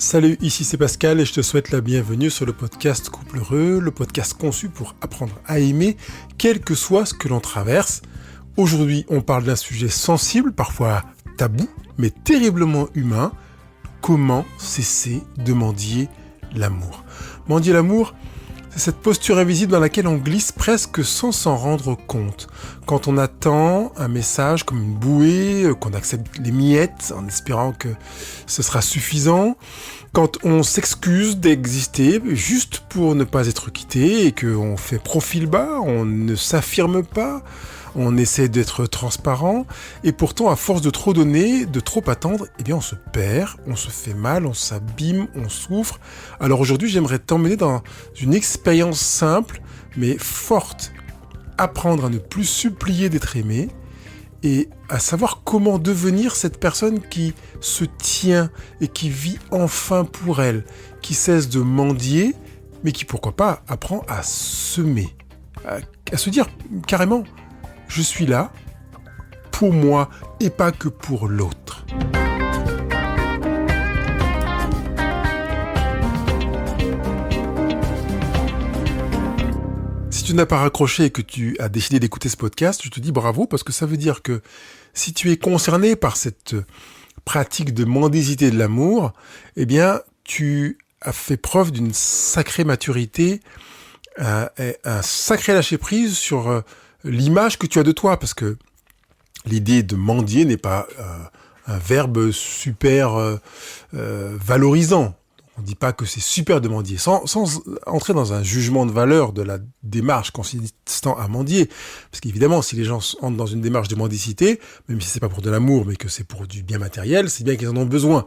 Salut, ici c'est Pascal et je te souhaite la bienvenue sur le podcast Couple Heureux, le podcast conçu pour apprendre à aimer, quel que soit ce que l'on traverse. Aujourd'hui, on parle d'un sujet sensible, parfois tabou, mais terriblement humain. Comment cesser de mendier l'amour ? Mendier l'amour, c'est cette posture invisible dans laquelle on glisse presque sans s'en rendre compte. Quand on attend un message comme une bouée, qu'on accepte les miettes en espérant que ce sera suffisant, quand on s'excuse d'exister juste pour ne pas être quitté et qu'on fait profil bas, on ne s'affirme pas, on essaie d'être transparent et pourtant à force de trop donner, de trop attendre, eh bien on se perd, on se fait mal, on s'abîme, on souffre. Alors aujourd'hui j'aimerais t'emmener dans une expérience simple mais forte. Apprendre à ne plus supplier d'être aimé et à savoir comment devenir cette personne qui se tient et qui vit enfin pour elle, qui cesse de mendier mais qui pourquoi pas apprend à semer, à se dire carrément je suis là pour moi et pas que pour l'autre. Si tu n'as pas raccroché et que tu as décidé d'écouter ce podcast, je te dis bravo parce que ça veut dire que si tu es concerné par cette pratique de mendicité de l'amour, eh bien tu as fait preuve d'une sacrée maturité, un sacré lâcher-prise sur l'image que tu as de toi, parce que l'idée de mendier n'est pas un verbe super valorisant. On ne dit pas que c'est super de mendier, sans entrer dans un jugement de valeur de la démarche consistant à mendier. Parce qu'évidemment, si les gens entrent dans une démarche de mendicité, même si c'est pas pour de l'amour, mais que c'est pour du bien matériel, c'est bien qu'ils en ont besoin.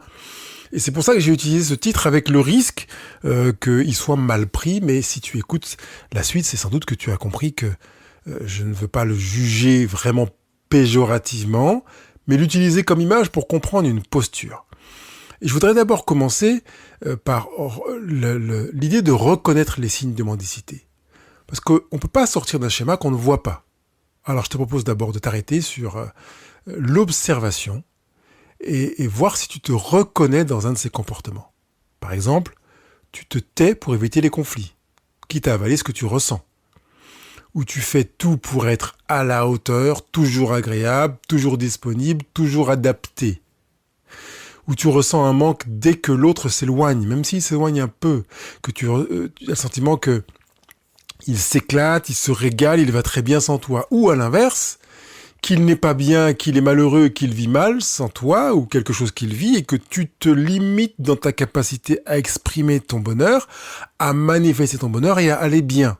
Et c'est pour ça que j'ai utilisé ce titre avec le risque qu'il soit mal pris, mais si tu écoutes la suite, c'est sans doute que tu as compris que je ne veux pas le juger vraiment péjorativement, mais l'utiliser comme image pour comprendre une posture. Et je voudrais d'abord commencer par l'idée de reconnaître les signes de mendicité. Parce qu'on ne peut pas sortir d'un schéma qu'on ne voit pas. Alors je te propose d'abord de t'arrêter sur l'observation et voir si tu te reconnais dans un de ces comportements. Par exemple, tu te tais pour éviter les conflits, quitte à avaler ce que tu ressens. Où tu fais tout pour être à la hauteur, toujours agréable, toujours disponible, toujours adapté. Où tu ressens un manque dès que l'autre s'éloigne, même s'il s'éloigne un peu, que tu as le sentiment que il s'éclate, il se régale, il va très bien sans toi. Ou à l'inverse, qu'il n'est pas bien, qu'il est malheureux, qu'il vit mal sans toi, ou quelque chose qu'il vit, et que tu te limites dans ta capacité à exprimer ton bonheur, à manifester ton bonheur et à aller bien.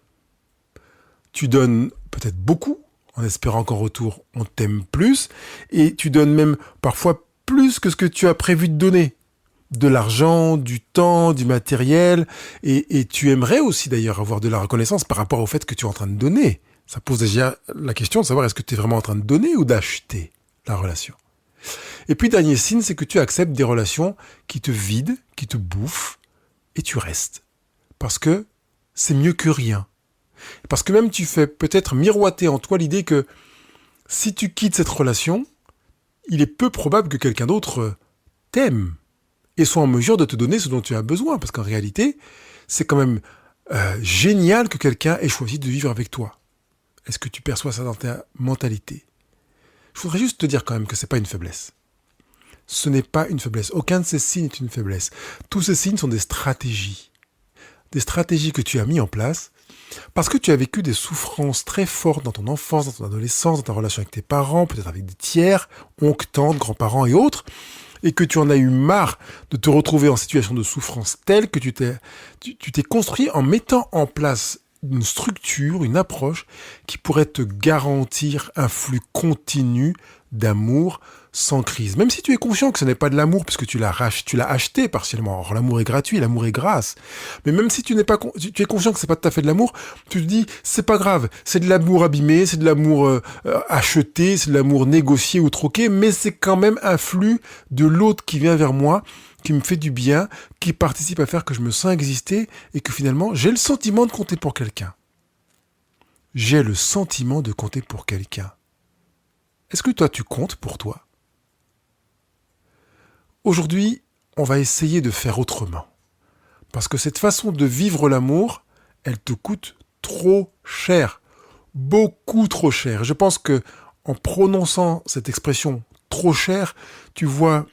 Tu donnes peut-être beaucoup, en espérant qu'en retour, on t'aime plus, et tu donnes même parfois plus que ce que tu as prévu de donner. De l'argent, du temps, du matériel, et tu aimerais aussi d'ailleurs avoir de la reconnaissance par rapport au fait que tu es en train de donner. Ça pose déjà la question de savoir est-ce que tu es vraiment en train de donner ou d'acheter la relation. Et puis, dernier signe, c'est que tu acceptes des relations qui te vident, qui te bouffent, et tu restes. Parce que c'est mieux que rien. Parce que même tu fais peut-être miroiter en toi l'idée que si tu quittes cette relation, il est peu probable que quelqu'un d'autre t'aime et soit en mesure de te donner ce dont tu as besoin. Parce qu'en réalité, c'est quand même génial que quelqu'un ait choisi de vivre avec toi. Est-ce que tu perçois ça dans ta mentalité ? Je voudrais juste te dire quand même que c'est pas une faiblesse. Ce n'est pas une faiblesse. Aucun de ces signes n'est une faiblesse. Tous ces signes sont des stratégies. Des stratégies que tu as mis en place parce que tu as vécu des souffrances très fortes dans ton enfance, dans ton adolescence, dans ta relation avec tes parents, peut-être avec des tiers, oncles, tantes, grands-parents et autres, et que tu en as eu marre de te retrouver en situation de souffrance telle que tu t'es construit en mettant en place une structure, une approche qui pourrait te garantir un flux continu d'amour sans crise. Même si tu es conscient que ce n'est pas de l'amour puisque tu l'as acheté partiellement. Alors l'amour est gratuit, l'amour est grâce. Mais même si tu es conscient que c'est pas tout à fait de l'amour, tu te dis c'est pas grave, c'est de l'amour abîmé, c'est de l'amour acheté, c'est de l'amour négocié ou troqué, mais c'est quand même un flux de l'autre qui vient vers moi, qui me fait du bien, qui participe à faire que je me sens exister et que finalement j'ai le sentiment de compter pour quelqu'un. J'ai le sentiment de compter pour quelqu'un. Est-ce que toi tu comptes pour toi ? Aujourd'hui, on va essayer de faire autrement. Parce que cette façon de vivre l'amour, elle te coûte trop cher. Beaucoup trop cher. Je pense que en prononçant cette expression trop cher, tu vois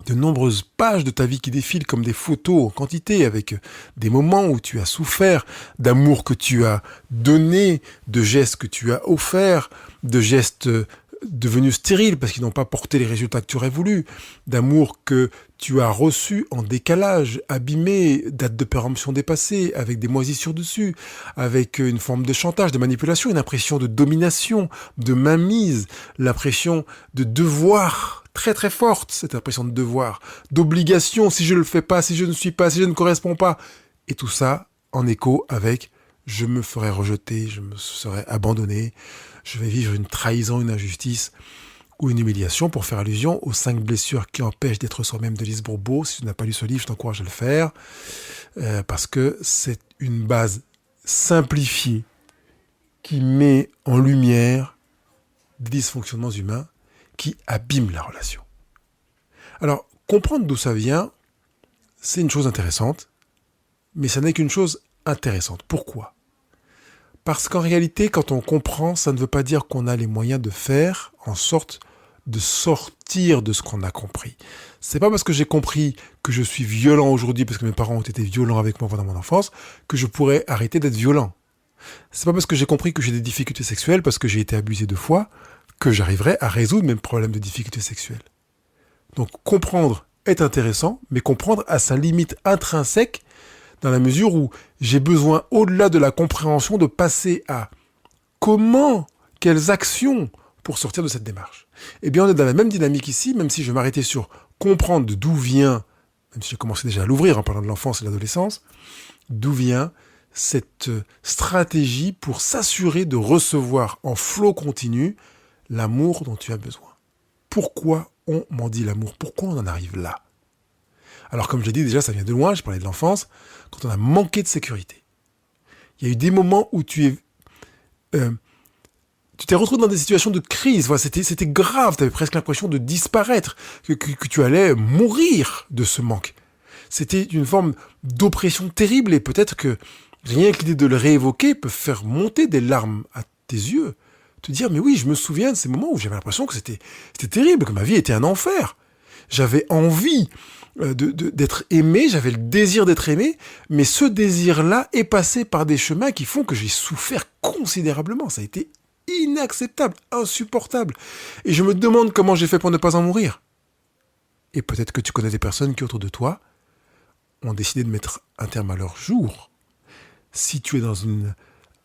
de nombreuses pages de ta vie qui défilent comme des photos en quantité, avec des moments où tu as souffert, d'amour que tu as donné, de gestes que tu as offerts, de gestes devenus stériles parce qu'ils n'ont pas porté les résultats que tu aurais voulu, d'amour que tu as reçu en décalage, abîmé, date de péremption dépassée, avec des moisissures dessus, avec une forme de chantage, de manipulation, une impression de domination, de mainmise, l'impression de devoir très très forte, cette impression de devoir, d'obligation, si je ne le fais pas, si je ne suis pas, si je ne corresponds pas. Et tout ça en écho avec « je me ferai rejeter, je me serai abandonné, je vais vivre une trahison, une injustice » ou une humiliation, pour faire allusion aux 5 blessures qui empêchent d'être soi-même de Lise Bourbeau. Si tu n'as pas lu ce livre, je t'encourage à le faire, parce que c'est une base simplifiée qui met en lumière des dysfonctionnements humains qui abîment la relation. Alors, comprendre d'où ça vient, c'est une chose intéressante, mais ça n'est qu'une chose intéressante. Pourquoi ? Parce qu'en réalité, quand on comprend, ça ne veut pas dire qu'on a les moyens de faire en sorte de sortir de ce qu'on a compris. C'est pas parce que j'ai compris que je suis violent aujourd'hui, parce que mes parents ont été violents avec moi pendant mon enfance, que je pourrais arrêter d'être violent. C'est pas parce que j'ai compris que j'ai des difficultés sexuelles, parce que j'ai été abusé 2 fois, que j'arriverai à résoudre mes problèmes de difficultés sexuelles. Donc comprendre est intéressant, mais comprendre a sa limite intrinsèque, dans la mesure où j'ai besoin, au-delà de la compréhension, de passer à comment, quelles actions pour sortir de cette démarche. Eh bien, on est dans la même dynamique ici, même si je vais m'arrêter sur comprendre d'où vient, même si j'ai commencé déjà à l'ouvrir en parlant de l'enfance et de l'adolescence, d'où vient cette stratégie pour s'assurer de recevoir en flot continu l'amour dont tu as besoin. Pourquoi on m'en dit l'amour ? Pourquoi on en arrive là ? Alors, comme je l'ai dit déjà, ça vient de loin, je parlais de l'enfance, quand on a manqué de sécurité. Il y a eu des moments où tu t'es retrouvé dans des situations de crise. Voilà, c'était grave, tu avais presque l'impression de disparaître, que tu allais mourir de ce manque. C'était une forme d'oppression terrible, et peut-être que rien que l'idée de le réévoquer peut faire monter des larmes à tes yeux. Te dire, mais oui, je me souviens de ces moments où j'avais l'impression que c'était terrible, que ma vie était un enfer. J'avais envie d'être aimé, j'avais le désir d'être aimé, mais ce désir-là est passé par des chemins qui font que j'ai souffert considérablement. Ça a été inacceptable, insupportable. Et je me demande comment j'ai fait pour ne pas en mourir. Et peut-être que tu connais des personnes qui, autour de toi, ont décidé de mettre un terme à leur jour. Si tu es dans une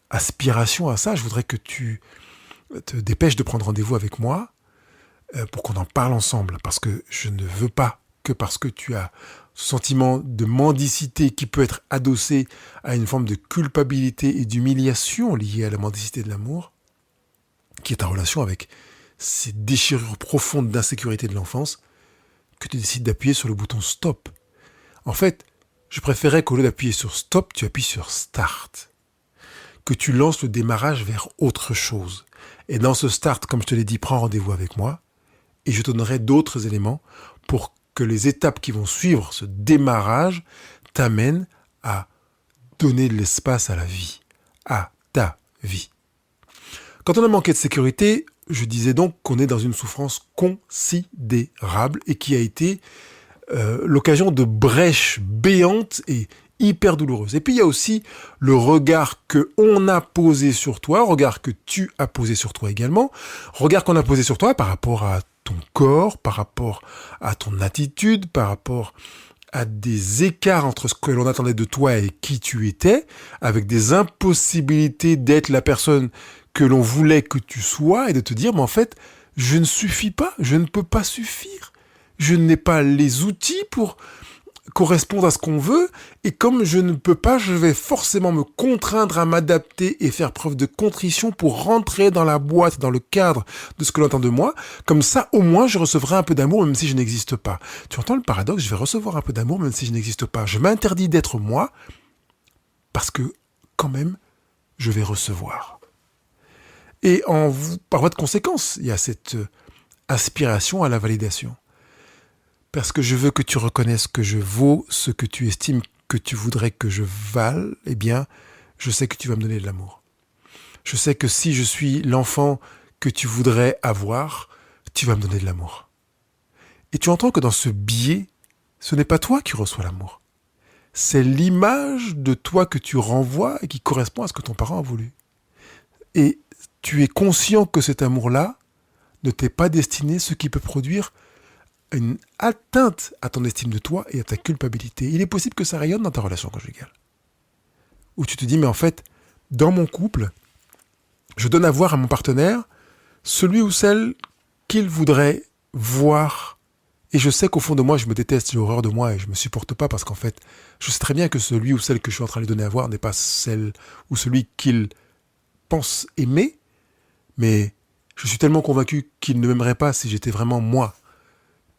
aspiration à ça, je voudrais que tu te dépêches de prendre rendez-vous avec moi pour qu'on en parle ensemble, parce que je ne veux pas que parce que tu as ce sentiment de mendicité qui peut être adossé à une forme de culpabilité et d'humiliation liée à la mendicité de l'amour, qui est en relation avec ces déchirures profondes d'insécurité de l'enfance, que tu décides d'appuyer sur le bouton stop. En fait, je préférais qu'au lieu d'appuyer sur stop, tu appuies sur start. Que tu lances le démarrage vers autre chose. Et dans ce start, comme je te l'ai dit, prends rendez-vous avec moi et je te donnerai d'autres éléments pour que les étapes qui vont suivre ce démarrage t'amènent à donner de l'espace à la vie, à ta vie. Quand on a manqué de sécurité, je disais donc qu'on est dans une souffrance considérable et qui a été l'occasion de brèches béantes et hyper douloureuses. Et puis il y a aussi le regard que on a posé sur toi, regard que tu as posé sur toi également, regard qu'on a posé sur toi par rapport à ton corps, par rapport à ton attitude, par rapport à des écarts entre ce que l'on attendait de toi et qui tu étais, avec des impossibilités d'être la personne que l'on voulait que tu sois et de te dire, mais en fait, je ne suffis pas, je ne peux pas suffire. Je n'ai pas les outils pour correspondre à ce qu'on veut, et comme je ne peux pas, je vais forcément me contraindre à m'adapter et faire preuve de contrition pour rentrer dans la boîte, dans le cadre de ce que l'on attend de moi. Comme ça, au moins, je recevrai un peu d'amour même si je n'existe pas. Tu entends le paradoxe ? Je vais recevoir un peu d'amour même si je n'existe pas. Je m'interdis d'être moi parce que, quand même, je vais recevoir. Et par voie de conséquence, il y a cette aspiration à la validation. parce que je veux que tu reconnaisses que je vaux ce que tu estimes que tu voudrais que je vale, eh bien, je sais que tu vas me donner de l'amour. Je sais que si je suis l'enfant que tu voudrais avoir, tu vas me donner de l'amour. Et tu entends que dans ce biais, ce n'est pas toi qui reçois l'amour. C'est l'image de toi que tu renvoies et qui correspond à ce que ton parent a voulu. Et tu es conscient que cet amour-là ne t'est pas destiné, ce qui peut produire une atteinte à ton estime de toi et à ta culpabilité. Il est possible que ça rayonne dans ta relation conjugale. Où tu te dis, mais en fait, dans mon couple, je donne à voir à mon partenaire celui ou celle qu'il voudrait voir. Et je sais qu'au fond de moi, je me déteste, j'ai horreur de moi et je me supporte pas parce qu'en fait, je sais très bien que celui ou celle que je suis en train de lui donner à voir n'est pas celle ou celui qu'il pense aimer, mais je suis tellement convaincu qu'il ne m'aimerait pas si j'étais vraiment moi,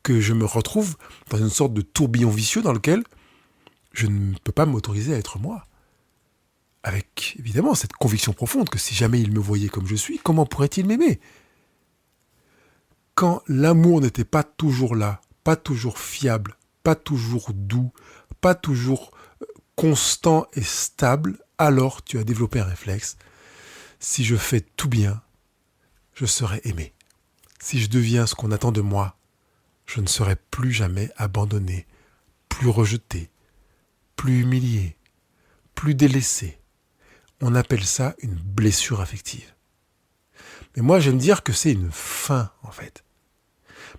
que je me retrouve dans une sorte de tourbillon vicieux dans lequel je ne peux pas m'autoriser à être moi. Avec, évidemment, cette conviction profonde que si jamais il me voyait comme je suis, comment pourrait-il m'aimer ? Quand l'amour n'était pas toujours là, pas toujours fiable, pas toujours doux, pas toujours constant et stable, alors tu as développé un réflexe. Si je fais tout bien, je serai aimé. Si je deviens ce qu'on attend de moi, je ne serai plus jamais abandonné, plus rejeté, plus humilié, plus délaissé. On appelle ça une blessure affective. Mais moi, j'aime dire que c'est une faim, en fait.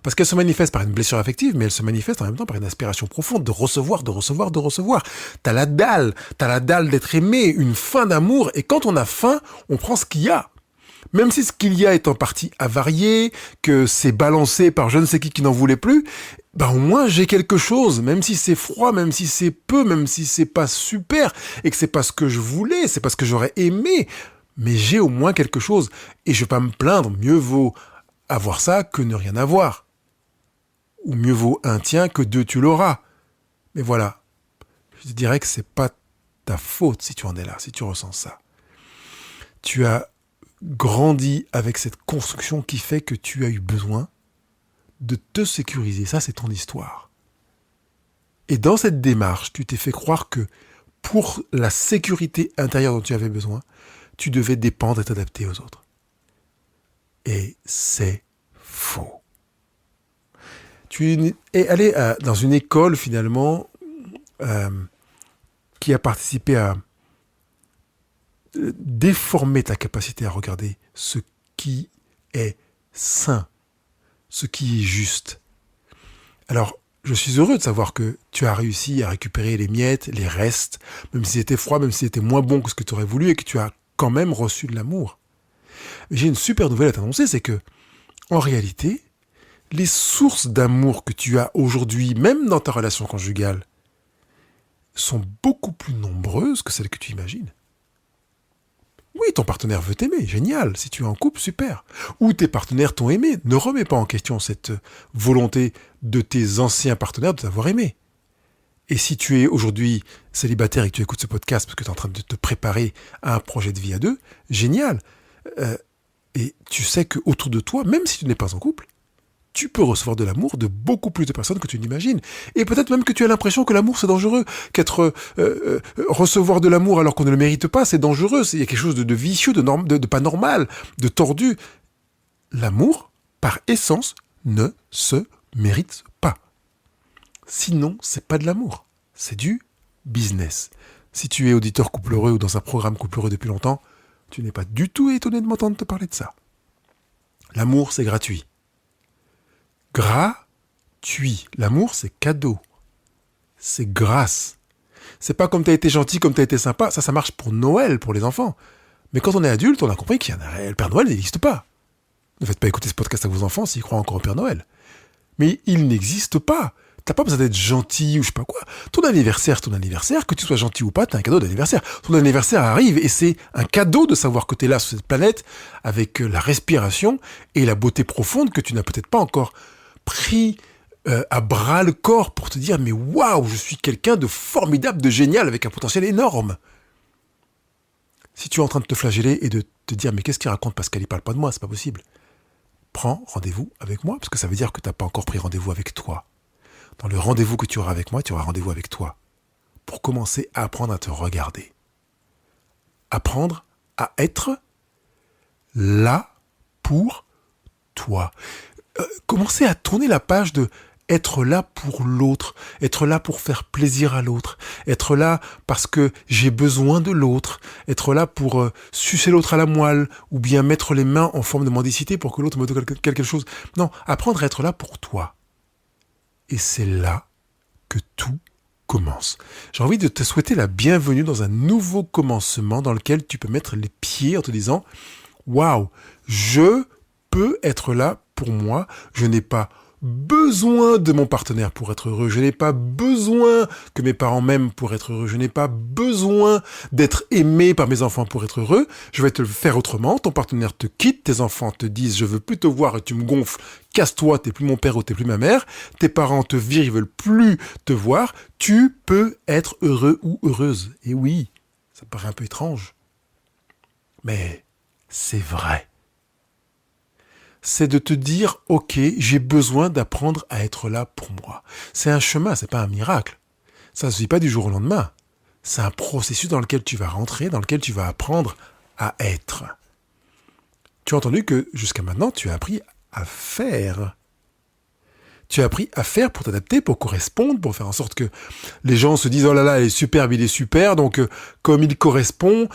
Parce qu'elle se manifeste par une blessure affective, mais elle se manifeste en même temps par une aspiration profonde de recevoir, de recevoir, de recevoir. T'as la dalle d'être aimé, une faim d'amour, et quand on a faim, on prend ce qu'il y a. Même si ce qu'il y a est en partie avarié, que c'est balancé par je ne sais qui n'en voulait plus, ben au moins j'ai quelque chose, même si c'est froid, même si c'est peu, même si c'est pas super, et que c'est pas ce que je voulais, c'est pas ce que j'aurais aimé, mais j'ai au moins quelque chose. Et je vais pas me plaindre, mieux vaut avoir ça que ne rien avoir. Ou mieux vaut un tien que deux tu l'auras. Mais voilà, je te dirais que c'est pas ta faute si tu en es là, si tu ressens ça. Tu as grandi avec cette construction qui fait que tu as eu besoin de te sécuriser. Ça, c'est ton histoire. Et dans cette démarche, tu t'es fait croire que pour la sécurité intérieure dont tu avais besoin, tu devais dépendre et t'adapter aux autres. Et c'est faux. Tu es allé dans une école, finalement, qui a participé à déformer ta capacité à regarder ce qui est sain, ce qui est juste. Alors, je suis heureux de savoir que tu as réussi à récupérer les miettes, les restes, même si c'était froid, même si c'était moins bon que ce que tu aurais voulu, et que tu as quand même reçu de l'amour. Mais j'ai une super nouvelle à t'annoncer, c'est que, en réalité, les sources d'amour que tu as aujourd'hui, même dans ta relation conjugale, sont beaucoup plus nombreuses que celles que tu imagines. Oui, ton partenaire veut t'aimer, génial. Si tu es en couple, super. Ou tes partenaires t'ont aimé. Ne remets pas en question cette volonté de tes anciens partenaires de t'avoir aimé. Et si tu es aujourd'hui célibataire et que tu écoutes ce podcast parce que tu es en train de te préparer à un projet de vie à deux, génial. Et tu sais qu'autour de toi, même si tu n'es pas en couple, tu peux recevoir de l'amour de beaucoup plus de personnes que tu n'imagines. Et peut-être même que tu as l'impression que l'amour c'est dangereux, recevoir de l'amour alors qu'on ne le mérite pas, c'est dangereux, il y a quelque chose de vicieux, de pas normal, de tordu. L'amour, par essence, ne se mérite pas. Sinon, c'est pas de l'amour, c'est du business. Si tu es auditeur couple heureux ou dans un programme couple heureux depuis longtemps, tu n'es pas du tout étonné de m'entendre te parler de ça. L'amour, c'est gratuit. Gratuit. L'amour, c'est cadeau. C'est grâce. C'est pas comme t'as été gentil, comme t'as été sympa. Ça marche pour Noël, pour les enfants. Mais quand on est adulte, on a compris qu'il y en a, le Père Noël n'existe pas. Ne faites pas écouter ce podcast à vos enfants s'ils croient encore au Père Noël. Mais il n'existe pas. T'as pas besoin d'être gentil ou je sais pas quoi. Ton anniversaire, que tu sois gentil ou pas, t'as un cadeau d'anniversaire. Ton anniversaire arrive et c'est un cadeau de savoir que t'es là sur cette planète avec la respiration et la beauté profonde que tu n'as peut-être pas encore pris à bras le corps pour te dire mais waouh, je suis quelqu'un de formidable, de génial avec un potentiel énorme. Si tu es en train de te flageller et de te dire mais qu'est-ce qu'il raconte Pascal, il parle pas de moi, c'est pas possible. Prends rendez-vous avec moi parce que ça veut dire que t'as pas encore pris rendez-vous avec toi. dans le rendez-vous que tu auras avec moi, tu auras rendez-vous avec toi. Pour commencer à apprendre à te regarder. Apprendre à être là pour toi. Commencer à tourner la page de être là pour l'autre, être là pour faire plaisir à l'autre, être là parce que j'ai besoin de l'autre, être là pour sucer l'autre à la moelle ou bien mettre les mains en forme de mendicité pour que l'autre me donne quelque chose. Non, apprendre à être là pour toi. Et c'est là que tout commence. J'ai envie de te souhaiter la bienvenue dans un nouveau commencement dans lequel tu peux mettre les pieds en te disant « Waouh, je peux être là pour moi, je n'ai pas besoin de mon partenaire pour être heureux, je n'ai pas besoin que mes parents m'aiment pour être heureux, je n'ai pas besoin d'être aimé par mes enfants pour être heureux, je vais te le faire autrement, ton partenaire te quitte, tes enfants te disent je veux plus te voir et tu me gonfles, casse-toi, t'es plus mon père ou t'es plus ma mère, tes parents te virent, ils veulent plus te voir, tu peux être heureux ou heureuse. Et oui, ça paraît un peu étrange, mais c'est vrai. C'est de te dire, ok, j'ai besoin d'apprendre à être là pour moi. C'est un chemin, c'est pas un miracle. Ça ne se vit pas du jour au lendemain. C'est un processus dans lequel tu vas rentrer, dans lequel tu vas apprendre à être. Tu as entendu que jusqu'à maintenant, tu as appris à faire. Tu as appris à faire pour t'adapter, pour correspondre, pour faire en sorte que les gens se disent « Oh là là, elle est superbe, il est super », donc comme il correspond,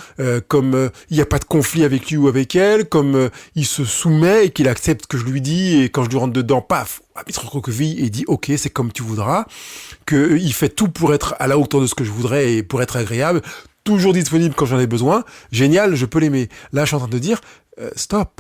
comme il n'y a pas de conflit avec lui ou avec elle, comme il se soumet et qu'il accepte ce que je lui dis, et quand je lui rentre dedans, paf, il se recroqueville et il dit « Ok, c'est comme tu voudras », qu'il fait tout pour être à la hauteur de ce que je voudrais et pour être agréable, toujours disponible quand j'en ai besoin, génial, je peux l'aimer. Là, je suis en train de te dire « Stop ».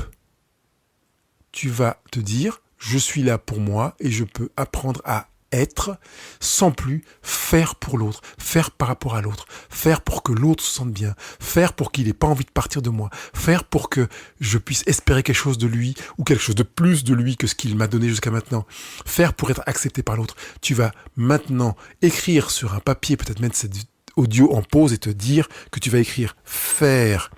Tu vas te dire je suis là pour moi et je peux apprendre à être sans plus faire pour l'autre, faire par rapport à l'autre, faire pour que l'autre se sente bien, faire pour qu'il n'ait pas envie de partir de moi, faire pour que je puisse espérer quelque chose de lui ou quelque chose de plus de lui que ce qu'il m'a donné jusqu'à maintenant, faire pour être accepté par l'autre. Tu vas maintenant écrire sur un papier, peut-être mettre cet audio en pause et te dire que tu vas écrire faire.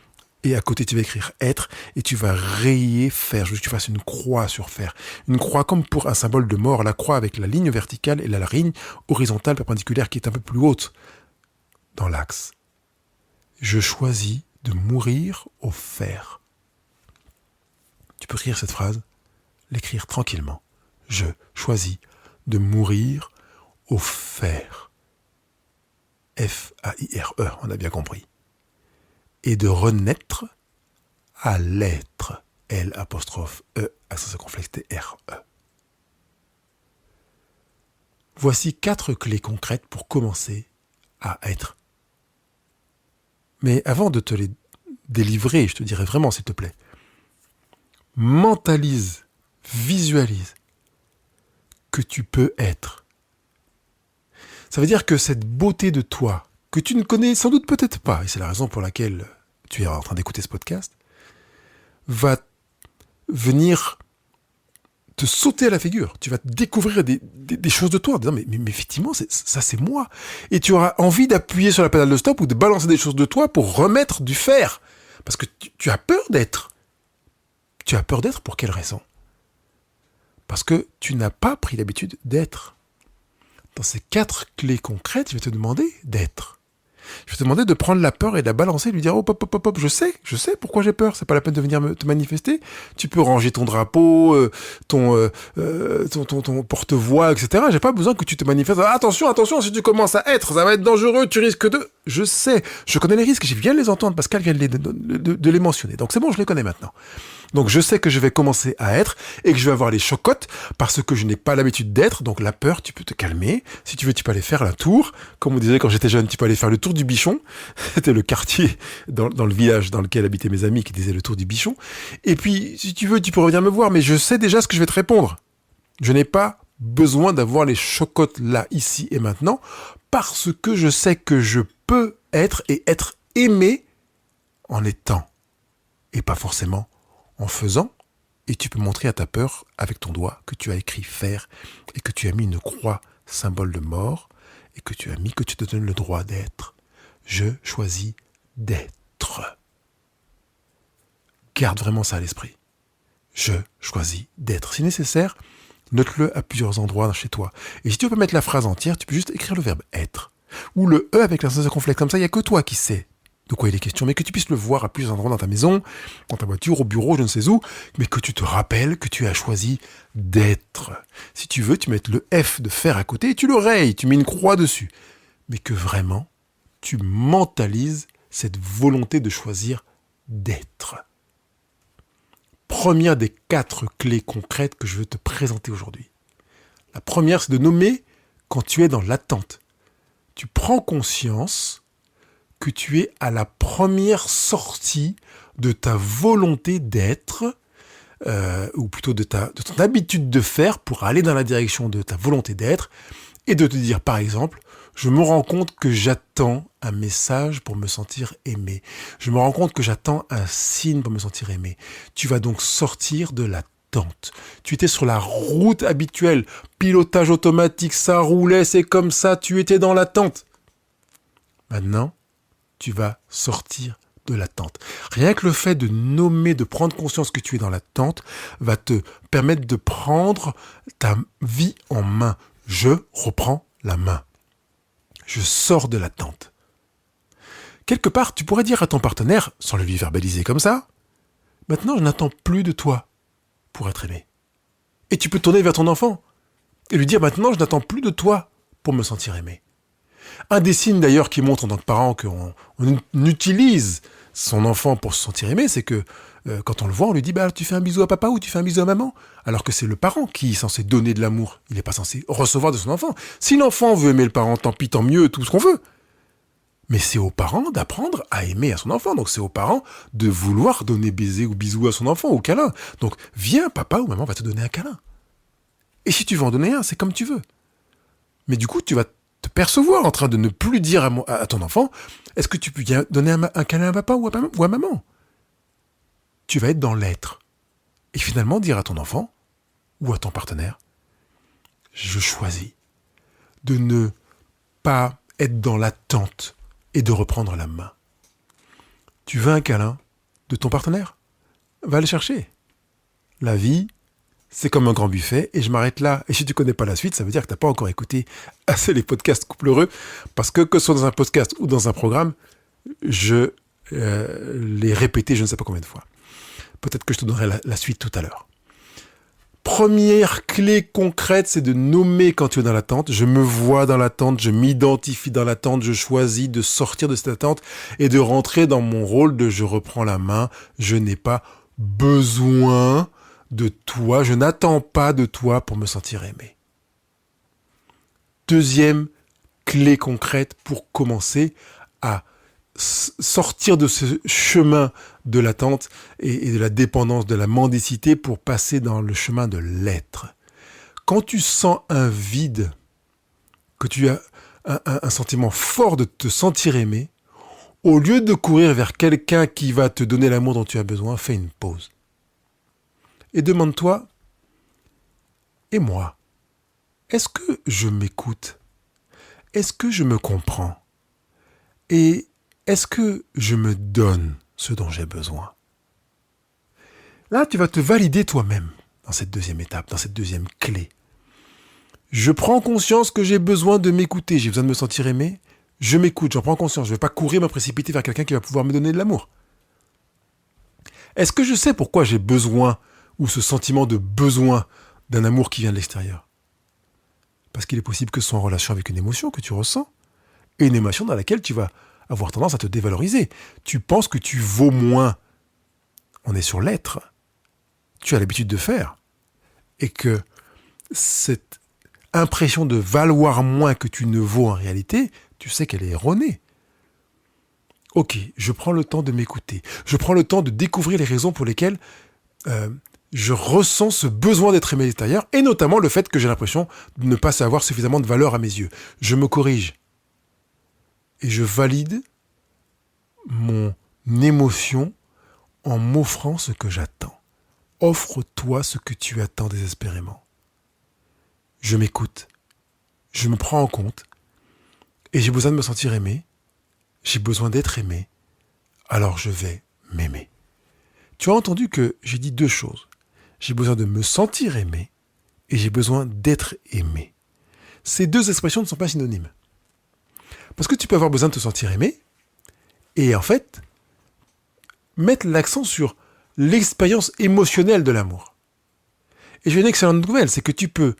Et à côté, tu vas écrire être et tu vas rayer faire. Je veux que tu fasses une croix sur faire. Une croix comme pour un symbole de mort. La croix avec la ligne verticale et la ligne horizontale perpendiculaire qui est un peu plus haute dans l'axe. Je choisis de mourir au faire. Tu peux écrire cette phrase, l'écrire tranquillement. Je choisis de mourir au faire. F-A-I-R-E, on a bien compris. Et de renaître à l'être. L''E, accent circonflexe R-E. Voici 4 clés concrètes pour commencer à être. Mais avant de te les délivrer, je te dirais vraiment, s'il te plaît, mentalise, visualise que tu peux être. Ça veut dire que cette beauté de toi, que tu ne connais sans doute peut-être pas, et c'est la raison pour laquelle tu es en train d'écouter ce podcast, va venir te sauter à la figure. Tu vas découvrir des choses de toi en disant mais effectivement, ça c'est moi. Et tu auras envie d'appuyer sur la pédale de stop ou de balancer des choses de toi pour remettre du faire. Parce que tu as peur d'être. Tu as peur d'être pour quelle raison ? Parce que tu n'as pas pris l'habitude d'être. Dans ces 4 clés concrètes, je vais te demander d'être. Je vais te demander de prendre la peur et de la balancer, de lui dire oh, hop, je sais pourquoi j'ai peur, c'est pas la peine de venir te manifester. Tu peux ranger ton drapeau, ton porte-voix, etc. J'ai pas besoin que tu te manifestes. Attention, si tu commences à être, ça va être dangereux, tu risques de... Je sais, je connais les risques, je viens de les entendre, Pascal vient de les mentionner. Donc c'est bon, je les connais maintenant. Donc je sais que je vais commencer à être et que je vais avoir les chocottes parce que je n'ai pas l'habitude d'être. Donc la peur, tu peux te calmer. Si tu veux, tu peux aller faire la tour. Comme on disait quand j'étais jeune, tu peux aller faire le tour du Bichon. C'était le quartier dans le village dans lequel habitaient mes amis qui disaient le tour du Bichon. Et puis, si tu veux, tu peux revenir me voir, mais je sais déjà ce que je vais te répondre. Je n'ai pas besoin d'avoir les chocottes là, ici et maintenant, parce que je sais que je peux être et être aimé en étant. Et pas forcément en faisant, et tu peux montrer à ta peur avec ton doigt que tu as écrit faire et que tu as mis une croix, symbole de mort, et que tu as mis que tu te donnes le droit d'être. Je choisis d'être. Garde vraiment ça à l'esprit. Je choisis d'être. Si nécessaire, Note-le à plusieurs endroits chez toi. Et si tu veux pas mettre la phrase entière, tu peux juste écrire le verbe être. Ou le E avec l'instance circonflexe. Comme ça, il n'y a que toi qui sais de quoi il est question. Mais que tu puisses le voir à plusieurs endroits dans ta maison, dans ta voiture, au bureau, je ne sais où. Mais que tu te rappelles que tu as choisi d'être. Si tu veux, tu mets le F de faire à côté et tu le rayes. Tu mets une croix dessus. Mais que vraiment, tu mentalises cette volonté de choisir d'être. Première des 4 clés concrètes que je veux te présenter aujourd'hui. La première, c'est de nommer quand tu es dans l'attente. Tu prends conscience que tu es à la première sortie de ta volonté d'être, ou plutôt de ton habitude de faire pour aller dans la direction de ta volonté d'être, et de te dire par exemple, je me rends compte que j'attends un message pour me sentir aimé. Je me rends compte que j'attends un signe pour me sentir aimé. Tu vas donc sortir de l'attente. Tu étais sur la route habituelle, pilotage automatique, ça roulait, c'est comme ça, tu étais dans l'attente. Maintenant, tu vas sortir de l'attente. Rien que le fait de nommer, de prendre conscience que tu es dans l'attente, va te permettre de prendre ta vie en main. Je reprends la main. Je sors de l'attente. Quelque part, tu pourrais dire à ton partenaire, sans le lui verbaliser comme ça, maintenant je n'attends plus de toi pour être aimé. Et tu peux tourner vers ton enfant et lui dire, maintenant je n'attends plus de toi pour me sentir aimé. Un des signes d'ailleurs qui montre en tant que parent qu'on utilise son enfant pour se sentir aimé, c'est que quand on le voit, on lui dit tu fais un bisou à papa ou tu fais un bisou à maman, alors que c'est le parent qui est censé donner de l'amour. Il n'est pas censé recevoir de son enfant. Si l'enfant veut aimer le parent, tant pis, tant mieux, tout ce qu'on veut. Mais c'est aux parents d'apprendre à aimer à son enfant. Donc c'est aux parents de vouloir donner baiser ou bisou à son enfant ou câlin. Donc viens, papa ou maman va te donner un câlin. Et si tu veux en donner un, c'est comme tu veux. Mais du coup, tu vas te percevoir en train de ne plus dire à ton enfant, est-ce que tu peux donner un câlin à papa ou à maman? Tu vas être dans l'être. Et finalement dire à ton enfant ou à ton partenaire, je choisis de ne pas être dans l'attente et de reprendre la main. Tu veux un câlin de ton partenaire? Va le chercher. La vie, c'est comme un grand buffet et je m'arrête là. Et si tu connais pas la suite, ça veut dire que tu n'as pas encore écouté assez les podcasts Couple Heureux, parce que ce soit dans un podcast ou dans un programme, je l'ai répété je ne sais pas combien de fois. Peut-être que je te donnerai la suite tout à l'heure. Première clé concrète, c'est de nommer quand tu es dans l'attente. Je me vois dans l'attente, je m'identifie dans l'attente, je choisis de sortir de cette attente et de rentrer dans mon rôle de je reprends la main. Je n'ai pas besoin de toi, je n'attends pas de toi pour me sentir aimé. Deuxième clé concrète pour commencer à sortir de ce chemin de l'attente et de la dépendance, de la mendicité pour passer dans le chemin de l'être. Quand tu sens un vide, que tu as un sentiment fort de te sentir aimé, au lieu de courir vers quelqu'un qui va te donner l'amour dont tu as besoin, fais une pause. Et demande-toi, et moi, est-ce que je m'écoute? Est-ce que je me comprends? Et est-ce que je me donne ce dont j'ai besoin? Là, tu vas te valider toi-même dans cette deuxième étape, dans cette deuxième clé. Je prends conscience que j'ai besoin de m'écouter, j'ai besoin de me sentir aimé. Je m'écoute, j'en prends conscience. Je ne vais pas courir, me précipiter vers quelqu'un qui va pouvoir me donner de l'amour. Est-ce que je sais pourquoi j'ai besoin, ou ce sentiment de besoin d'un amour qui vient de l'extérieur? Parce qu'il est possible que ce soit en relation avec une émotion que tu ressens, et une émotion dans laquelle tu vas avoir tendance à te dévaloriser. Tu penses que tu vaux moins. On est sur l'être. Tu as l'habitude de faire. Et que cette impression de valoir moins que tu ne vaux en réalité, tu sais qu'elle est erronée. Ok, je prends le temps de m'écouter. Je prends le temps de découvrir les raisons pour lesquelles je ressens ce besoin d'être aimé à l'extérieur, et notamment le fait que j'ai l'impression de ne pas avoir suffisamment de valeur à mes yeux. Je me corrige. Et je valide mon émotion en m'offrant ce que j'attends. Offre-toi ce que tu attends désespérément. Je m'écoute. Je me prends en compte. Et j'ai besoin de me sentir aimé. J'ai besoin d'être aimé. Alors je vais m'aimer. Tu as entendu que j'ai dit deux choses. J'ai besoin de me sentir aimé et j'ai besoin d'être aimé. Ces deux expressions ne sont pas synonymes. Parce que tu peux avoir besoin de te sentir aimé et en fait, mettre l'accent sur l'expérience émotionnelle de l'amour. Et j'ai une excellente nouvelle, c'est que tu peux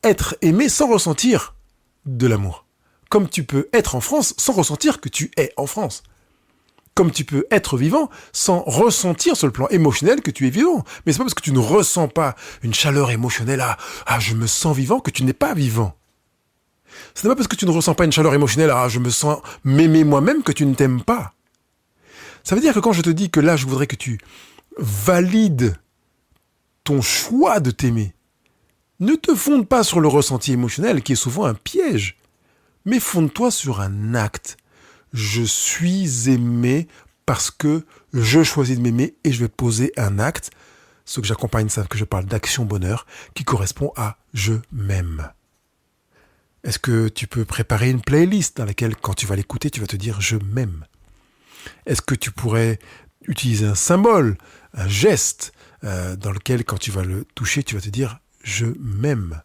être aimé sans ressentir de l'amour. Comme tu peux être en France sans ressentir que tu es en France. Comme tu peux être vivant sans ressentir sur le plan émotionnel que tu es vivant. Mais c'est pas parce que tu ne ressens pas une chaleur émotionnelle, je me sens vivant, que tu n'es pas vivant. Ce n'est pas parce que tu ne ressens pas une chaleur émotionnelle, je me sens m'aimer moi-même, que tu ne t'aimes pas. Ça veut dire que quand je te dis que là, je voudrais que tu valides ton choix de t'aimer, ne te fonde pas sur le ressenti émotionnel, qui est souvent un piège, mais fonde-toi sur un acte. Je suis aimé parce que je choisis de m'aimer et je vais poser un acte. Ceux que j'accompagne savent que je parle d'action bonheur qui correspond à je m'aime. Est-ce que tu peux préparer une playlist dans laquelle, quand tu vas l'écouter, tu vas te dire je m'aime? Est-ce que tu pourrais utiliser un symbole, un geste, dans lequel, quand tu vas le toucher, tu vas te dire je m'aime?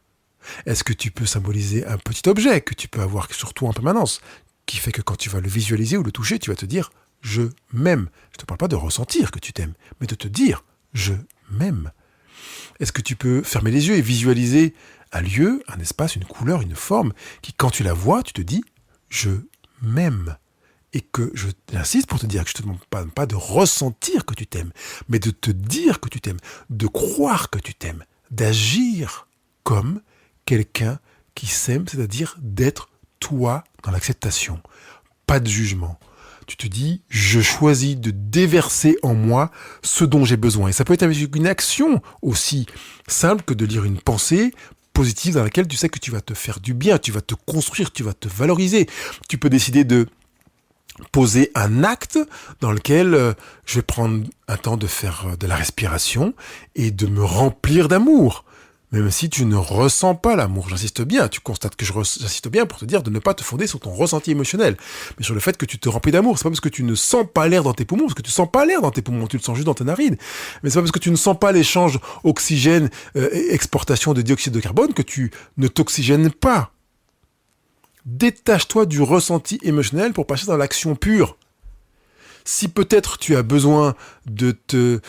Est-ce que tu peux symboliser un petit objet que tu peux avoir sur toi en permanence, qui fait que quand tu vas le visualiser ou le toucher, tu vas te dire « je m'aime ». Je ne te parle pas de ressentir que tu t'aimes, mais de te dire « je m'aime ». Est-ce que tu peux fermer les yeux et visualiser un lieu, un espace, une couleur, une forme, qui quand tu la vois, tu te dis « je m'aime ». Et que je t'insiste pour te dire que je ne te demande pas de ressentir que tu t'aimes, mais de te dire que tu t'aimes, de croire que tu t'aimes, d'agir comme quelqu'un qui s'aime, c'est-à-dire d'être toi dans l'acceptation, pas de jugement. Tu te dis, je choisis de déverser en moi ce dont j'ai besoin. Et ça peut être avec une action aussi simple que de lire une pensée positive dans laquelle tu sais que tu vas te faire du bien, tu vas te construire, tu vas te valoriser. Tu peux décider de poser un acte dans lequel je vais prendre un temps de faire de la respiration et de me remplir d'amour. Même si tu ne ressens pas l'amour, j'insiste bien, tu constates que j'insiste bien pour te dire de ne pas te fonder sur ton ressenti émotionnel, mais sur le fait que tu te remplis d'amour. C'est pas parce que tu ne sens pas l'air dans tes poumons, parce que tu sens pas l'air dans tes poumons, tu le sens juste dans tes narines. Mais c'est pas parce que tu ne sens pas l'échange oxygène, exportation de dioxyde de carbone que tu ne t'oxygènes pas. Détache-toi du ressenti émotionnel pour passer dans l'action pure. Si peut-être tu as besoin de te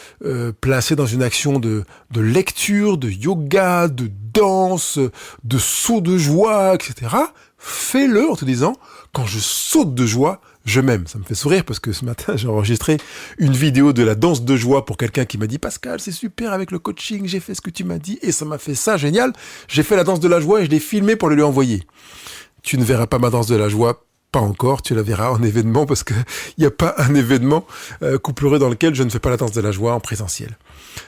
placer dans une action de lecture, de yoga, de danse, de saut de joie, etc., fais-le en te disant « Quand je saute de joie, je m'aime ». Ça me fait sourire parce que ce matin, j'ai enregistré une vidéo de la danse de joie pour quelqu'un qui m'a dit « Pascal, c'est super avec le coaching, j'ai fait ce que tu m'as dit et ça m'a fait ça, génial. J'ai fait la danse de la joie et je l'ai filmé pour le lui envoyer. » Tu ne verras pas ma danse de la joie. Pas encore, tu la verras en événement parce que il n'y a pas un événement couple dans lequel je ne fais pas la danse de la joie en présentiel.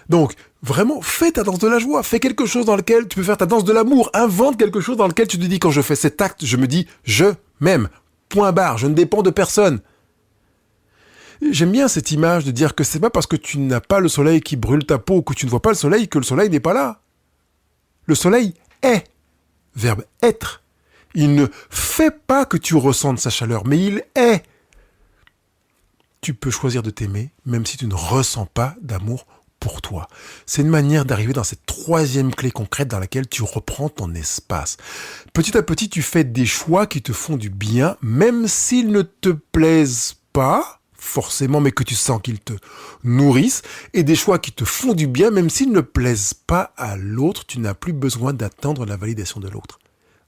Donc, vraiment, fais ta danse de la joie, fais quelque chose dans lequel tu peux faire ta danse de l'amour, invente quelque chose dans lequel tu te dis quand je fais cet acte, je me dis je m'aime, point barre, je ne dépends de personne. J'aime bien cette image de dire que c'est pas parce que tu n'as pas le soleil qui brûle ta peau ou que tu ne vois pas le soleil que le soleil n'est pas là. Le soleil est, verbe être. Il ne fait pas que tu ressentes sa chaleur, mais il est. Tu peux choisir de t'aimer, même si tu ne ressens pas d'amour pour toi. C'est une manière d'arriver dans cette troisième clé concrète dans laquelle tu reprends ton espace. Petit à petit, tu fais des choix qui te font du bien, même s'ils ne te plaisent pas, forcément, mais que tu sens qu'ils te nourrissent, et des choix qui te font du bien, même s'ils ne plaisent pas à l'autre. Tu n'as plus besoin d'attendre la validation de l'autre.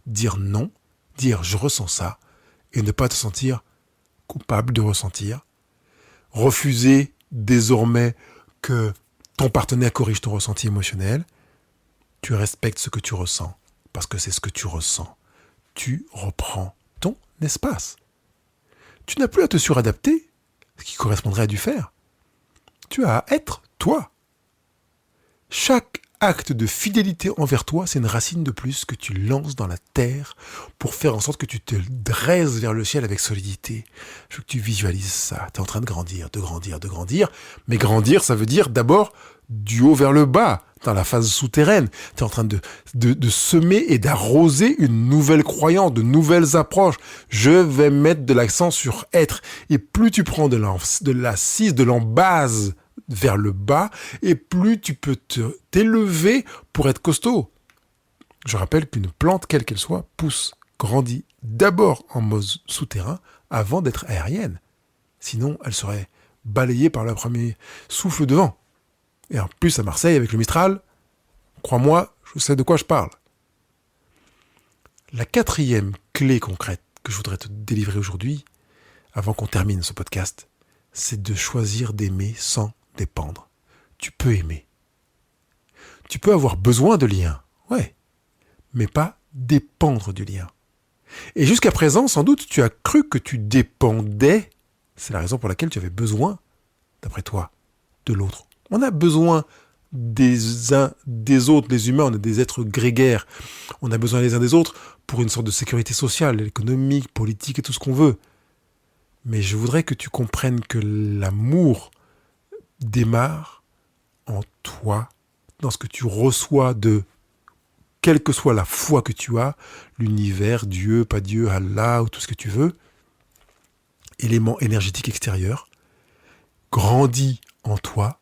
Dire non, dire je ressens ça, et ne pas te sentir coupable de ressentir. Refuser désormais que ton partenaire corrige ton ressenti émotionnel. Tu respectes ce que tu ressens, parce que c'est ce que tu ressens. Tu reprends ton espace. Tu n'as plus à te suradapter, ce qui correspondrait à du faire. Tu as à être toi. Chaque acte de fidélité envers toi, c'est une racine de plus que tu lances dans la terre pour faire en sorte que tu te dresses vers le ciel avec solidité. Je veux que tu visualises ça. Tu es en train de grandir, de grandir, de grandir. Mais grandir, ça veut dire d'abord du haut vers le bas, dans la phase souterraine. Tu es en train de semer et d'arroser une nouvelle croyance, de nouvelles approches. Je vais mettre de l'accent sur être. Et plus tu prends de l'assise, de l'embase vers le bas, et plus tu peux t'élever pour être costaud. Je rappelle qu'une plante, quelle qu'elle soit, pousse, grandit d'abord en mode souterrain avant d'être aérienne. Sinon, elle serait balayée par le premier souffle de vent. Et en plus, à Marseille, avec le Mistral, crois-moi, je sais de quoi je parle. La quatrième clé concrète que je voudrais te délivrer aujourd'hui, avant qu'on termine ce podcast, c'est de choisir d'aimer sans dépendre. Tu peux aimer. Tu peux avoir besoin de liens, ouais, mais pas dépendre du lien. Et jusqu'à présent, sans doute, tu as cru que tu dépendais. C'est la raison pour laquelle tu avais besoin, d'après toi, de l'autre. On a besoin des uns des autres, les humains, on est des êtres grégaires. On a besoin les uns des autres pour une sorte de sécurité sociale, économique, politique et tout ce qu'on veut. Mais je voudrais que tu comprennes que l'amour démarre en toi, dans ce que tu reçois de quelle que soit la foi que tu as, l'univers, Dieu, pas Dieu, Allah ou tout ce que tu veux, élément énergétique extérieur, grandit en toi,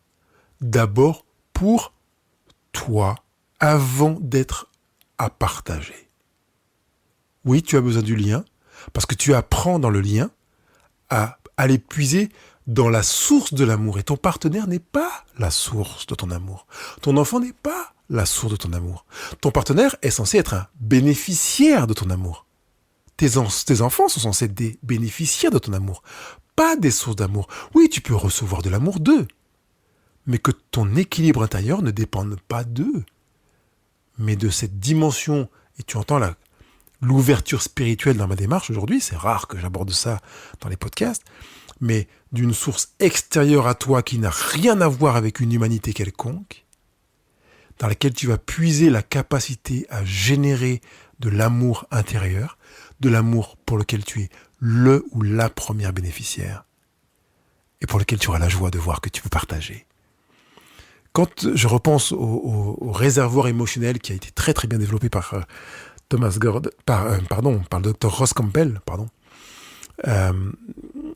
d'abord pour toi, avant d'être à partager. Oui, tu as besoin du lien, parce que tu apprends dans le lien à aller puiser dans la source de l'amour. Et ton partenaire n'est pas la source de ton amour. Ton enfant n'est pas la source de ton amour. Ton partenaire est censé être un bénéficiaire de ton amour. Tes enfants sont censés être des bénéficiaires de ton amour, pas des sources d'amour. Oui, tu peux recevoir de l'amour d'eux, mais que ton équilibre intérieur ne dépende pas d'eux, mais de cette dimension. Et tu entends l'ouverture spirituelle dans ma démarche aujourd'hui, c'est rare que j'aborde ça dans les podcasts, mais d'une source extérieure à toi qui n'a rien à voir avec une humanité quelconque, dans laquelle tu vas puiser la capacité à générer de l'amour intérieur, de l'amour pour lequel tu es le ou la première bénéficiaire, et pour lequel tu auras la joie de voir que tu peux partager. Quand je repense au réservoir émotionnel qui a été très très bien développé par Thomas Gord, par le docteur Ross Campbell,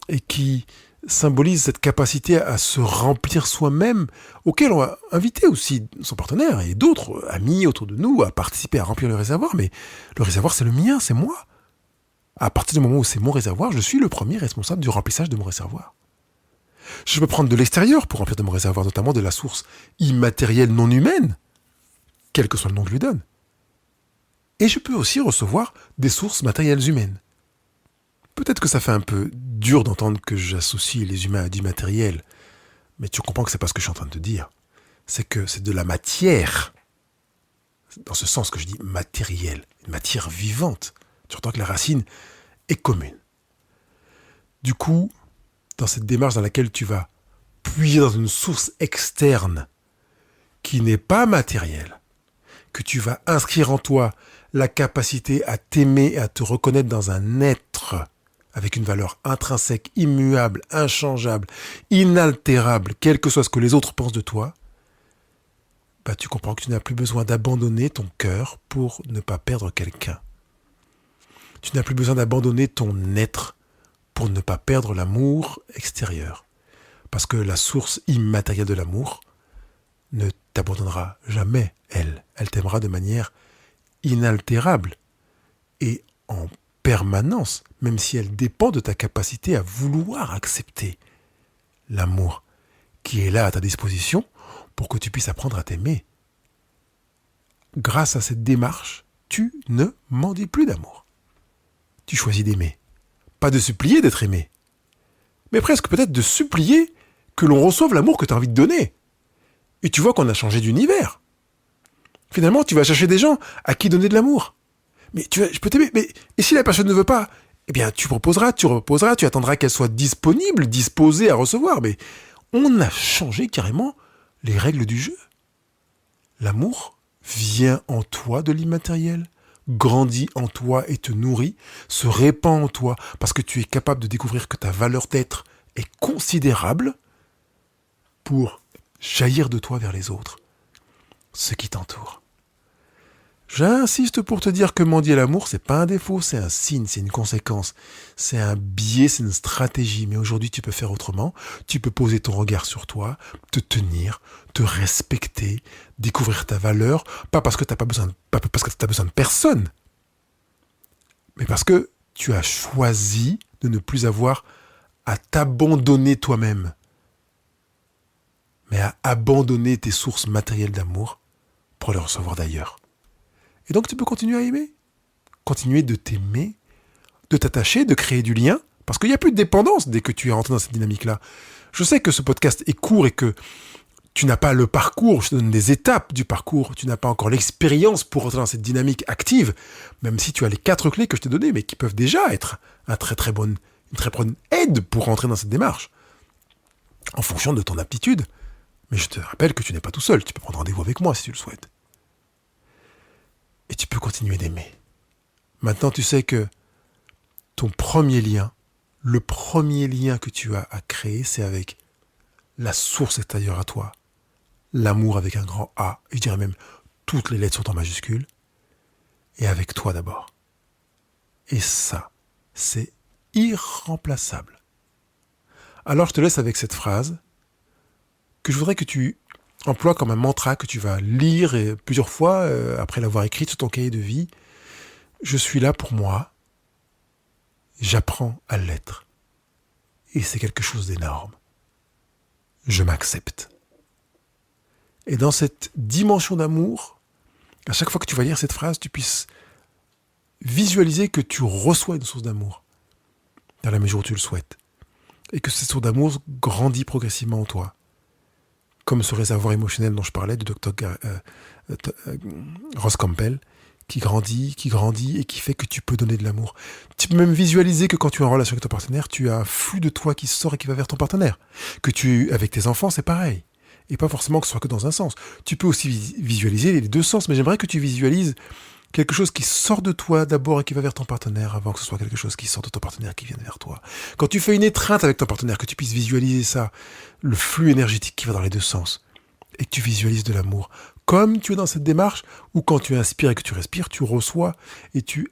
et qui symbolise cette capacité à se remplir soi-même, auquel on va inviter aussi son partenaire et d'autres amis autour de nous à participer à remplir le réservoir, mais le réservoir c'est le mien, c'est moi. À partir du moment où c'est mon réservoir, je suis le premier responsable du remplissage de mon réservoir. Je peux prendre de l'extérieur pour remplir de mon réservoir, notamment de la source immatérielle non humaine, quel que soit le nom que je lui donne. Et je peux aussi recevoir des sources matérielles humaines. Peut-être que ça fait un peu dur d'entendre que j'associe les humains à du matériel, mais tu comprends que c'est pas ce que je suis en train de te dire. C'est que c'est de la matière, dans ce sens que je dis matériel, une matière vivante. Tu entends que la racine est commune. Du coup, dans cette démarche dans laquelle tu vas puiser dans une source externe qui n'est pas matérielle, que tu vas inscrire en toi la capacité à t'aimer et à te reconnaître dans un être avec une valeur intrinsèque, immuable, inchangeable, inaltérable, quel que soit ce que les autres pensent de toi, tu comprends que tu n'as plus besoin d'abandonner ton cœur pour ne pas perdre quelqu'un. Tu n'as plus besoin d'abandonner ton être pour ne pas perdre l'amour extérieur. Parce que la source immatérielle de l'amour ne t'abandonnera jamais, elle. Elle t'aimera de manière inaltérable et en permanence, même si elle dépend de ta capacité à vouloir accepter l'amour qui est là à ta disposition pour que tu puisses apprendre à t'aimer. Grâce à cette démarche, tu ne mendis plus d'amour. Tu choisis d'aimer. Pas de supplier d'être aimé, mais presque peut-être de supplier que l'on reçoive l'amour que tu as envie de donner. Et tu vois qu'on a changé d'univers. Finalement, tu vas chercher des gens à qui donner de l'amour. Mais je peux t'aimer, mais et si la personne ne veut pas, eh bien tu proposeras, tu reposeras, tu attendras qu'elle soit disponible, disposée à recevoir. Mais on a changé carrément les règles du jeu. L'amour vient en toi de l'immatériel, grandit en toi et te nourrit, se répand en toi parce que tu es capable de découvrir que ta valeur d'être est considérable pour jaillir de toi vers les autres, ceux qui t'entourent. J'insiste pour te dire que mendier l'amour, c'est pas un défaut, c'est un signe, c'est une conséquence. C'est un biais, c'est une stratégie. Mais aujourd'hui, tu peux faire autrement. Tu peux poser ton regard sur toi, te tenir, te respecter, découvrir ta valeur. Pas parce que t'as pas besoin, pas parce que t'as besoin de personne, mais parce que tu as choisi de ne plus avoir à t'abandonner toi-même, mais à abandonner tes sources matérielles d'amour pour les recevoir d'ailleurs. Et donc tu peux continuer à aimer, continuer de t'aimer, de t'attacher, de créer du lien, parce qu'il n'y a plus de dépendance dès que tu es rentré dans cette dynamique-là. Je sais que ce podcast est court et que tu n'as pas le parcours, je te donne des étapes du parcours, tu n'as pas encore l'expérience pour rentrer dans cette dynamique active, même si tu as les 4 clés que je t'ai données, mais qui peuvent déjà être une très bonne aide pour rentrer dans cette démarche, en fonction de ton aptitude. Mais je te rappelle que tu n'es pas tout seul, tu peux prendre rendez-vous avec moi si tu le souhaites. Et tu peux continuer d'aimer. Maintenant, tu sais que ton premier lien, le premier lien que tu as à créer, c'est avec la source extérieure à toi. L'amour avec un grand A, et je dirais même toutes les lettres sont en majuscules, et avec toi d'abord. Et ça, c'est irremplaçable. Alors je te laisse avec cette phrase que je voudrais que tu emploies comme un mantra que tu vas lire plusieurs fois après l'avoir écrite sur ton cahier de vie. Je suis là pour moi, j'apprends à l'être. Et c'est quelque chose d'énorme. Je m'accepte. Et dans cette dimension d'amour, à chaque fois que tu vas lire cette phrase, tu puisses visualiser que tu reçois une source d'amour, dans la mesure où tu le souhaites. Et que cette source d'amour grandit progressivement en toi. Comme ce réservoir émotionnel dont je parlais, du Dr. Ross Campbell, qui grandit et qui fait que tu peux donner de l'amour. Tu peux même visualiser que quand tu es en relation avec ton partenaire, tu as un flux de toi qui sort et qui va vers ton partenaire. Que avec tes enfants, c'est pareil. Et pas forcément que ce soit que dans un sens. Tu peux aussi visualiser les deux sens, mais j'aimerais que tu visualises quelque chose qui sort de toi d'abord et qui va vers ton partenaire avant que ce soit quelque chose qui sort de ton partenaire qui vienne vers toi. Quand tu fais une étreinte avec ton partenaire, que tu puisses visualiser ça, le flux énergétique qui va dans les deux sens, et que tu visualises de l'amour. Comme tu es dans cette démarche où quand tu inspires et que tu respires, tu reçois et tu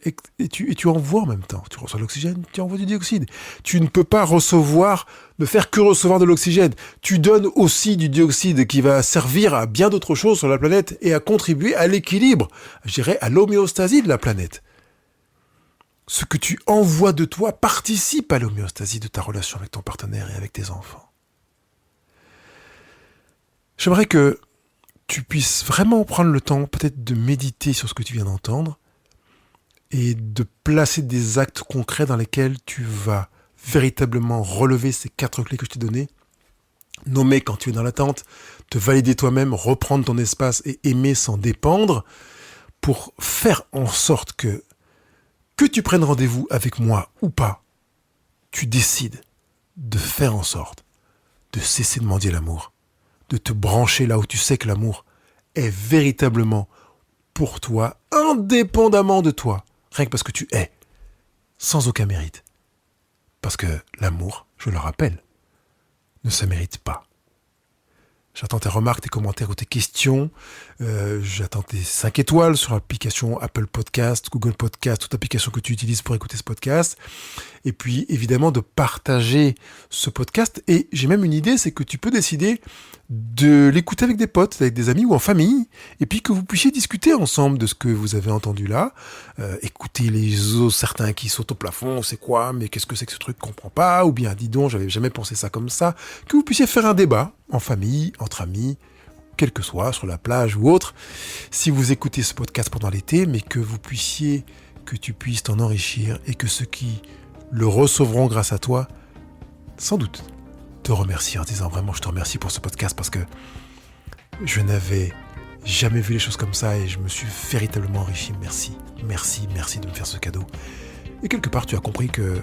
envoies en même temps. Tu reçois de l'oxygène, tu envoies du dioxyde. Tu ne peux pas ne faire que recevoir de l'oxygène. Tu donnes aussi du dioxyde qui va servir à bien d'autres choses sur la planète et à contribuer à l'équilibre, je dirais à l'homéostasie de la planète. Ce que tu envoies de toi participe à l'homéostasie de ta relation avec ton partenaire et avec tes enfants. J'aimerais que tu puisses vraiment prendre le temps peut-être de méditer sur ce que tu viens d'entendre et de placer des actes concrets dans lesquels tu vas véritablement relever ces 4 clés que je t'ai données, nommer quand tu es dans l'attente, te valider toi-même, reprendre ton espace et aimer sans dépendre pour faire en sorte que tu prennes rendez-vous avec moi ou pas, tu décides de faire en sorte de cesser de mendier l'amour, de te brancher là où tu sais que l'amour est véritablement pour toi, indépendamment de toi, rien que parce que tu es, sans aucun mérite. Parce que l'amour, je le rappelle, ne se mérite pas. J'attends tes remarques, tes commentaires ou tes questions. J'attends tes 5 étoiles sur l'application Apple Podcast, Google Podcast, toute application que tu utilises pour écouter ce podcast. Et puis, évidemment, de partager ce podcast. Et j'ai même une idée, c'est que tu peux décider de l'écouter avec des potes, avec des amis ou en famille. Et puis que vous puissiez discuter ensemble de ce que vous avez entendu là. Écouter les autres, certains qui sautent au plafond, c'est quoi, mais qu'est-ce que c'est que ce truc qu'on comprend pas? Ou bien, dis donc, j'avais jamais pensé ça comme ça. Que vous puissiez faire un débat en famille, entre amis, quel que soit, sur la plage ou autre, si vous écoutez ce podcast pendant l'été, mais que tu puisses t'en enrichir et que ceux qui le recevront grâce à toi, sans doute, te remercient en disant vraiment je te remercie pour ce podcast parce que je n'avais jamais vu les choses comme ça et je me suis véritablement enrichi. Merci de me faire ce cadeau. Et quelque part, tu as compris que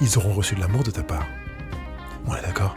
ils auront reçu de l'amour de ta part. On est d'accord ?